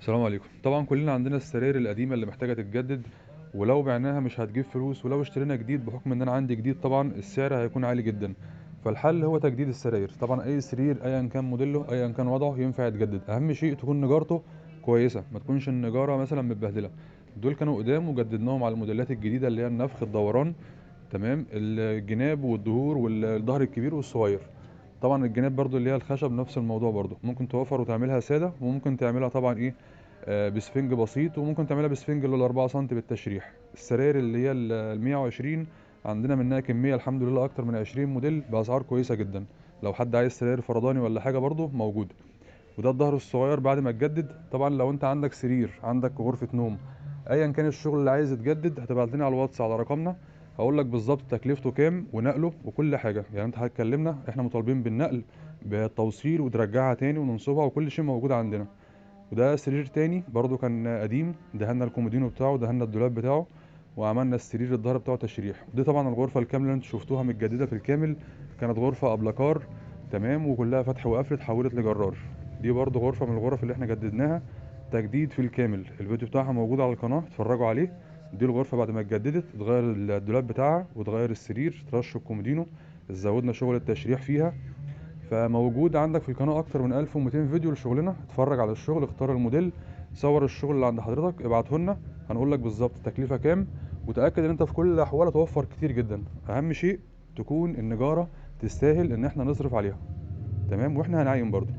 السلام عليكم. طبعا كلنا عندنا السراير القديمه اللي محتاجه تتجدد، ولو بعناها مش هتجيب فلوس، ولو اشترينا جديد بحكم ان انا عندي جديد طبعا السعر هيكون عالي جدا. فالحل هو تجديد السراير. طبعا اي سرير ايا كان موديله ايا كان وضعه ينفع يتجدد، اهم شيء تكون نجارته كويسه، ما تكونش النجاره مثلا متبهدله. دول كانوا قدام وجددناهم على الموديلات الجديده اللي هي النفخ الدوران. تمام، الجناب والدهور والظهر الكبير والصغير. طبعا الجناب برضو اللي هي الخشب نفس الموضوع، برضو ممكن توفر وتعملها ساده، وممكن تعملها طبعا ايه بسفنج بسيط، وممكن تعملها بسفنج اللي هو 4 سم بالتشريح. السراير اللي هي ال 120 عندنا منها كميه الحمد لله اكتر من 20 موديل باسعار كويسه جدا. لو حد عايز سراير فرداني ولا حاجه برضو موجود. وده الظهر الصغير بعد ما تجدد. طبعا لو انت عندك سرير، عندك غرفه نوم، ايا كان الشغل اللي عايز يتجدد هتبعت لنا على الواتس على رقمنا. هقول لك بالظبط تكلفته كام ونقله وكل حاجه. يعني انت هتكلمنا احنا مطالبين بالنقل بالتوصيل وترجعها تاني وننصبها، وكل شيء موجود عندنا. وده سرير تاني برضو كان قديم، دهنا الكومودينو بتاعه، دهنا الدولاب بتاعه، وعملنا السرير الظهر بتاعه تشريح. دي طبعا الغرفه الكامله اللي انتوا شفتوها متجدده في الكامل، كانت غرفه ابلكار تمام، وكلها فتح وقفل اتحولت لجرار. دي برضو غرفه من الغرف اللي احنا جددناها تجديد في الكامل، الفيديو بتاعها موجود على القناه، اتفرجوا عليه. دي الغرفه بعد ما اتجددت اتغير الدولاب بتاعها واتغير السرير، ترش الكومودينو، زودنا شغل التشريح فيها. فموجود عندك في القناة أكتر من 1200 فيديو لشغلنا. اتفرج على الشغل، اختار الموديل، صور الشغل اللي عند حضرتك، ابعته لنا، هنقول لك بالظبط التكلفة كام. وتأكد ان انت في كل الأحوال هتوفر كتير جدا. أهم شيء تكون النجارة تستاهل ان احنا نصرف عليها. تمام، واحنا هنعين برضه.